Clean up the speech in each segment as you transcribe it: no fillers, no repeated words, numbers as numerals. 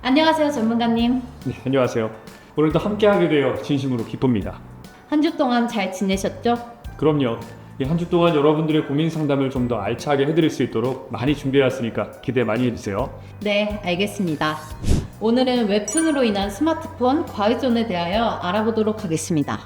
안녕하세요, 전문가님. 네, 안녕하세요. 오늘도 함께하게 되어 진심으로 기쁩니다. 한 주 동안 잘 지내셨죠? 그럼요. 이 한 주 동안 여러분들의 고민 상담을 좀 더 알차게 해드릴 수 있도록 많이 준비해왔으니까 기대 많이 해주세요. 네, 알겠습니다. 오늘은 웹툰으로 인한 스마트폰 과의존에 대하여 알아보도록 하겠습니다.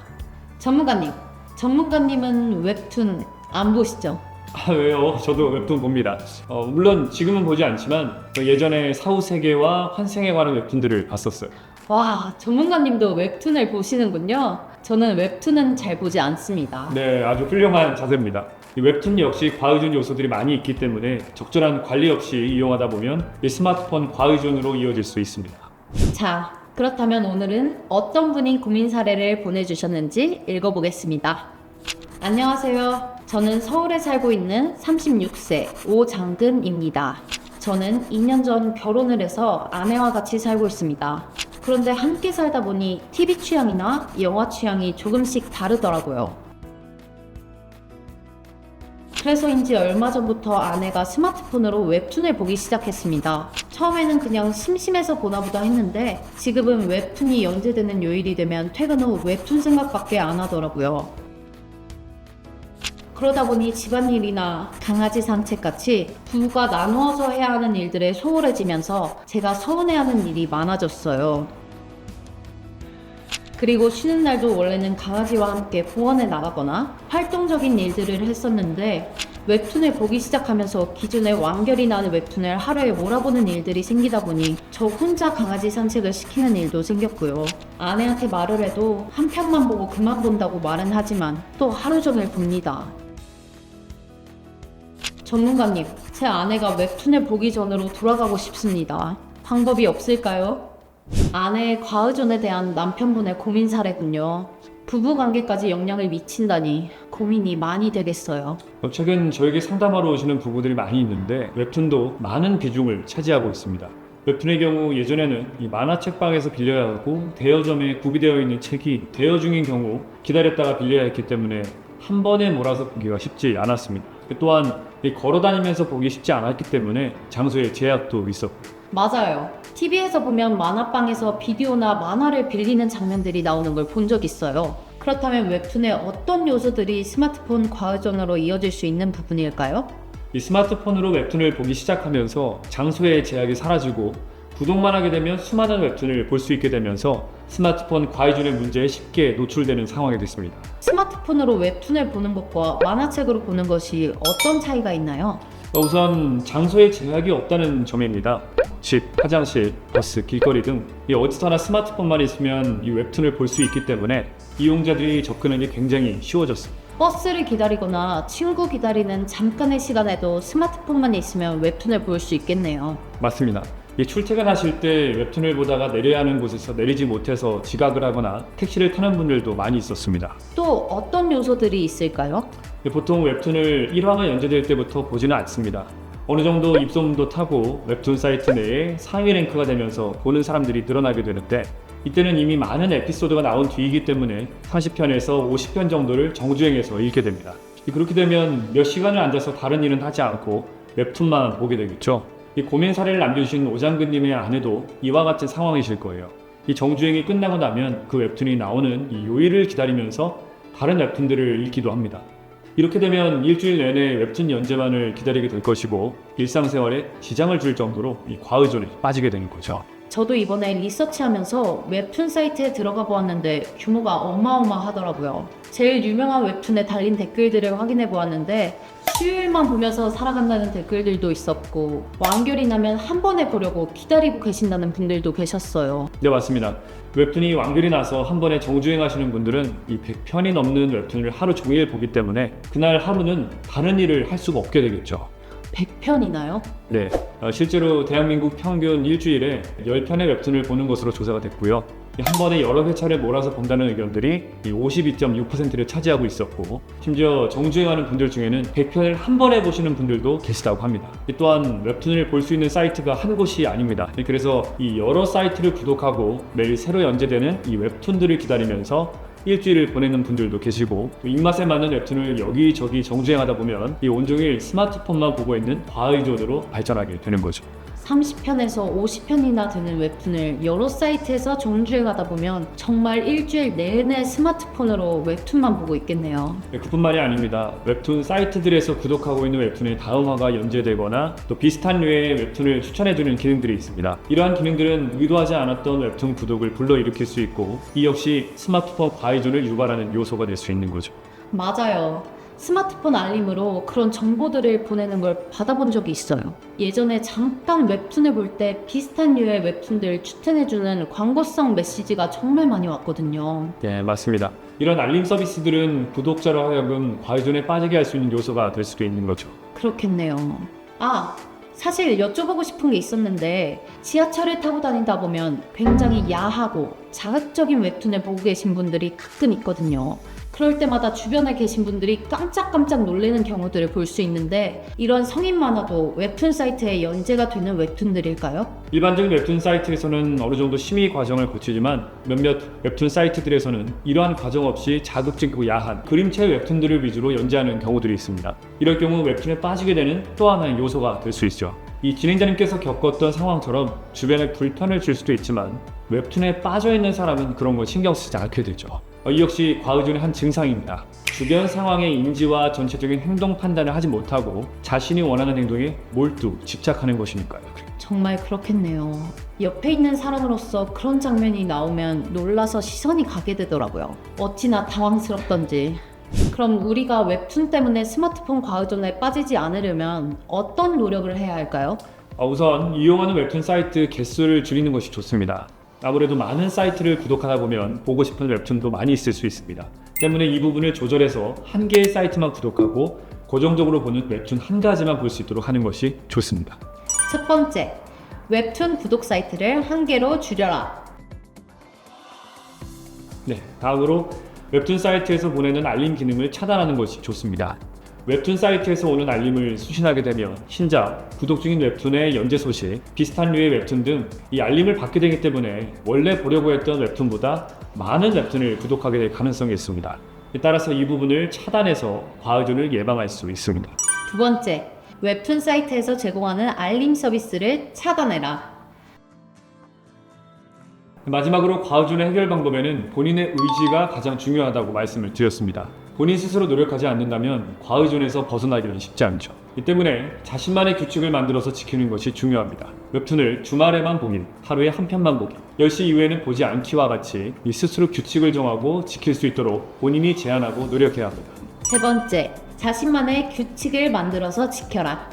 전문가님은 웹툰 안 보시죠? 아, 왜요? 저도 웹툰 봅니다. 물론 지금은 보지 않지만 예전에 사후세계와 환생에 관한 웹툰들을 봤었어요. 와, 전문가님도 웹툰을 보시는군요. 저는 웹툰은 잘 보지 않습니다. 네, 아주 훌륭한 자세입니다. 이 웹툰 역시 과의존 요소들이 많이 있기 때문에 적절한 관리 없이 이용하다 보면 이 스마트폰 과의존으로 이어질 수 있습니다. 자, 그렇다면 오늘은 어떤 분이 고민 사례를 보내주셨는지 읽어보겠습니다. 안녕하세요. 저는 서울에 살고 있는 36세 오장근입니다. 저는 2년 전 결혼을 해서 아내와 같이 살고 있습니다. 그런데 함께 살다 보니 TV 취향이나 영화 취향이 조금씩 다르더라고요. 그래서인지 얼마 전부터 아내가 스마트폰으로 웹툰을 보기 시작했습니다. 처음에는 그냥 심심해서 보나 보다 했는데 지금은 웹툰이 연재되는 요일이 되면 퇴근 후 웹툰 생각밖에 안 하더라고요. 그러다 보니 집안일이나 강아지 산책같이 부부가 나누어서 해야 하는 일들에 소홀해지면서 제가 서운해하는 일이 많아졌어요. 그리고 쉬는 날도 원래는 강아지와 함께 공원에 나가거나 활동적인 일들을 했었는데 웹툰을 보기 시작하면서 기존에 완결이 나는 웹툰을 하루에 몰아보는 일들이 생기다 보니 저 혼자 강아지 산책을 시키는 일도 생겼고요. 아내한테 말을 해도 한 편만 보고 그만 본다고 말은 하지만 또 하루 종일 봅니다. 전문가님, 제 아내가 웹툰을 보기 전으로 돌아가고 싶습니다. 방법이 없을까요? 아내의 과의존에 대한 남편분의 고민 사례군요. 부부관계까지 영향을 미친다니 고민이 많이 되겠어요. 최근 저에게 상담하러 오시는 부부들이 많이 있는데 웹툰도 많은 비중을 차지하고 있습니다. 웹툰의 경우 예전에는 이 만화책방에서 빌려야 하고 대여점에 구비되어 있는 책이 대여 중인 경우 기다렸다가 빌려야 했기 때문에 한 번에 몰아서 보기가 쉽지 않았습니다. 또한 걸어다니면서 보기 쉽지 않았기 때문에 장소의 제약도 있었고. 맞아요. TV에서 보면 만화방에서 비디오나 만화를 빌리는 장면들이 나오는 걸 본 적 있어요. 그렇다면 웹툰의 어떤 요소들이 스마트폰 과의존으로 이어질 수 있는 부분일까요? 이 스마트폰으로 웹툰을 보기 시작하면서 장소의 제약이 사라지고 구독만 하게 되면 수많은 웹툰을 볼 수 있게 되면서 스마트폰 과의존의 문제에 쉽게 노출되는 상황이 됐습니다. 스마트폰으로 웹툰을 보는 것과 만화책으로 보는 것이 어떤 차이가 있나요? 우선 장소의 제약이 없다는 점입니다. 집, 화장실, 버스, 길거리 등 어디서나 스마트폰만 있으면 이 웹툰을 볼 수 있기 때문에 이용자들이 접근하기 굉장히 쉬워졌습니다. 버스를 기다리거나 친구 기다리는 잠깐의 시간에도 스마트폰만 있으면 웹툰을 볼 수 있겠네요. 맞습니다. 출퇴근하실 때 웹툰을 보다가 내려야 하는 곳에서 내리지 못해서 지각을 하거나 택시를 타는 분들도 많이 있었습니다. 또 어떤 요소들이 있을까요? 보통 웹툰을 1화가 연재될 때부터 보지는 않습니다. 어느 정도 입소문도 타고 웹툰 사이트 내에 상위 랭크가 되면서 보는 사람들이 늘어나게 되는데 이때는 이미 많은 에피소드가 나온 뒤이기 때문에 30편에서 50편 정도를 정주행해서 읽게 됩니다. 그렇게 되면 몇 시간을 앉아서 다른 일은 하지 않고 웹툰만 보게 되겠죠. 이 고민 사례를 남겨주신 오장근님의 아내도 이와 같은 상황이실 거예요. 이 정주행이 끝나고 나면 그 웹툰이 나오는 이 요일을 기다리면서 다른 웹툰들을 읽기도 합니다. 이렇게 되면 일주일 내내 웹툰 연재만을 기다리게 될 것이고 일상생활에 지장을 줄 정도로 이 과의존에 빠지게 되는 거죠. 저도 이번에 리서치하면서 웹툰 사이트에 들어가 보았는데 규모가 어마어마하더라고요. 제일 유명한 웹툰에 달린 댓글들을 확인해 보았는데 수요일만 보면서 살아간다는 댓글들도 있었고 완결이 나면 한 번에 보려고 기다리고 계신다는 분들도 계셨어요. 네, 맞습니다. 웹툰이 완결이 나서 한 번에 정주행하시는 분들은 이 100편이 넘는 웹툰을 하루 종일 보기 때문에 그날 하루는 다른 일을 할 수가 없게 되겠죠. 100편이나요? 네, 실제로 대한민국 평균 일주일에 10편의 웹툰을 보는 것으로 조사가 됐고요. 한 번에 여러 회차를 몰아서 본다는 의견들이 52.6%를 차지하고 있었고, 심지어 정주행하는 분들 중에는 100편을 한 번에 보시는 분들도 계시다고 합니다. 또한 웹툰을 볼 수 있는 사이트가 한 곳이 아닙니다. 그래서 이 여러 사이트를 구독하고 매일 새로 연재되는 이 웹툰들을 기다리면서 일주일을 보내는 분들도 계시고, 또 입맛에 맞는 웹툰을 여기저기 정주행하다 보면 이 온종일 스마트폰만 보고 있는 과의존으로 발전하게 되는 거죠. 30편에서 50편이나 되는 웹툰을 여러 사이트에서 정주행하다 보면 정말 일주일 내내 스마트폰으로 웹툰만 보고 있겠네요. 그뿐만이 아닙니다. 웹툰 사이트들에서 구독하고 있는 웹툰의 다음화가 연재되거나 또 비슷한 류의 웹툰을 추천해주는 기능들이 있습니다. 이러한 기능들은 의도하지 않았던 웹툰 구독을 불러일으킬 수 있고, 이 역시 스마트폰 과의존을 유발하는 요소가 될 수 있는 거죠. 맞아요. 스마트폰 알림으로 그런 정보들을 보내는 걸 받아본 적이 있어요. 예전에 잠깐 웹툰을 볼 때 비슷한 류의 웹툰들 추천해주는 광고성 메시지가 정말 많이 왔거든요. 네, 맞습니다. 이런 알림 서비스들은 구독자로 하여금 과의존에 빠지게 할 수 있는 요소가 될 수도 있는 거죠. 그렇겠네요. 사실 여쭤보고 싶은 게 있었는데, 지하철을 타고 다니다 보면 굉장히 야하고 자극적인 웹툰을 보고 계신 분들이 가끔 있거든요. 그럴 때마다 주변에 계신 분들이 깜짝깜짝 놀라는 경우들을 볼 수 있는데, 이런 성인 만화도 웹툰 사이트에 연재가 되는 웹툰들일까요? 일반적인 웹툰 사이트에서는 어느 정도 심의 과정을 거치지만, 몇몇 웹툰 사이트들에서는 이러한 과정 없이 자극적이고 야한 그림체 웹툰들을 위주로 연재하는 경우들이 있습니다. 이럴 경우 웹툰에 빠지게 되는 또 하나의 요소가 될 수 있죠. 이 진행자님께서 겪었던 상황처럼 주변에 불편을 줄 수도 있지만, 웹툰에 빠져있는 사람은 그런 걸 신경 쓰지 않게 되죠. 이 역시 과의존의 한 증상입니다. 주변 상황의 인지와 전체적인 행동 판단을 하지 못하고 자신이 원하는 행동에 몰두 집착하는 것이니까요. 정말 그렇겠네요. 옆에 있는 사람으로서 그런 장면이 나오면 놀라서 시선이 가게 되더라고요. 어찌나 당황스럽던지. 그럼 우리가 웹툰 때문에 스마트폰 과의존에 빠지지 않으려면 어떤 노력을 해야 할까요? 우선 이용하는 웹툰 사이트 개수를 줄이는 것이 좋습니다. 아무래도 많은 사이트를 구독하다 보면 보고 싶은 웹툰도 많이 있을 수 있습니다. 때문에 이 부분을 조절해서 한 개의 사이트만 구독하고 고정적으로 보는 웹툰 한 가지만 볼 수 있도록 하는 것이 좋습니다. 첫 번째, 웹툰 구독 사이트를 한 개로 줄여라. 네, 다음으로 웹툰 사이트에서 보내는 알림 기능을 차단하는 것이 좋습니다. 웹툰 사이트에서 오는 알림을 수신하게 되면 신작, 구독 중인 웹툰의 연재 소식, 비슷한 류의 웹툰 등 이 알림을 받게 되기 때문에 원래 보려고 했던 웹툰보다 많은 웹툰을 구독하게 될 가능성이 있습니다. 따라서 이 부분을 차단해서 과의존을 예방할 수 있습니다. 두 번째, 웹툰 사이트에서 제공하는 알림 서비스를 차단해라. 마지막으로 과의존의 해결 방법에는 본인의 의지가 가장 중요하다고 말씀을 드렸습니다. 본인 스스로 노력하지 않는다면 과의존에서 벗어나기는 쉽지 않죠. 이 때문에 자신만의 규칙을 만들어서 지키는 것이 중요합니다. 웹툰을 주말에만 보기, 하루에 한 편만 보기, 10시 이후에는 보지 않기와 같이 이 스스로 규칙을 정하고 지킬 수 있도록 본인이 제한하고 노력해야 합니다. 세 번째, 자신만의 규칙을 만들어서 지켜라.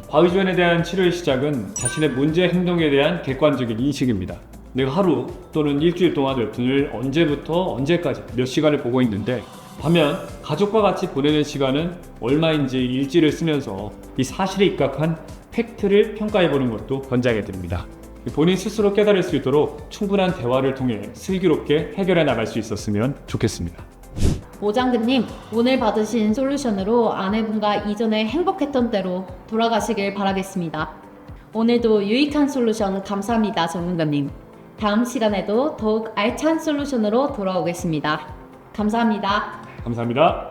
과의존에 대한 치료의 시작은 자신의 문제 행동에 대한 객관적인 인식입니다. 내가 하루 또는 일주일 동안 웹툰을 언제부터 언제까지 몇 시간을 보고 있는데, 반면 가족과 같이 보내는 시간은 얼마인지 일지를 쓰면서 이 사실에 입각한 팩트를 평가해보는 것도 권장해 드립니다. 본인 스스로 깨달을 수 있도록 충분한 대화를 통해 슬기롭게 해결해 나갈 수 있었으면 좋겠습니다. 오장근님, 오늘 받으신 솔루션으로 아내분과 이전에 행복했던 때로 돌아가시길 바라겠습니다. 오늘도 유익한 솔루션 감사합니다, 전문가님. 다음 시간에도 더욱 알찬 솔루션으로 돌아오겠습니다. 감사합니다. 감사합니다.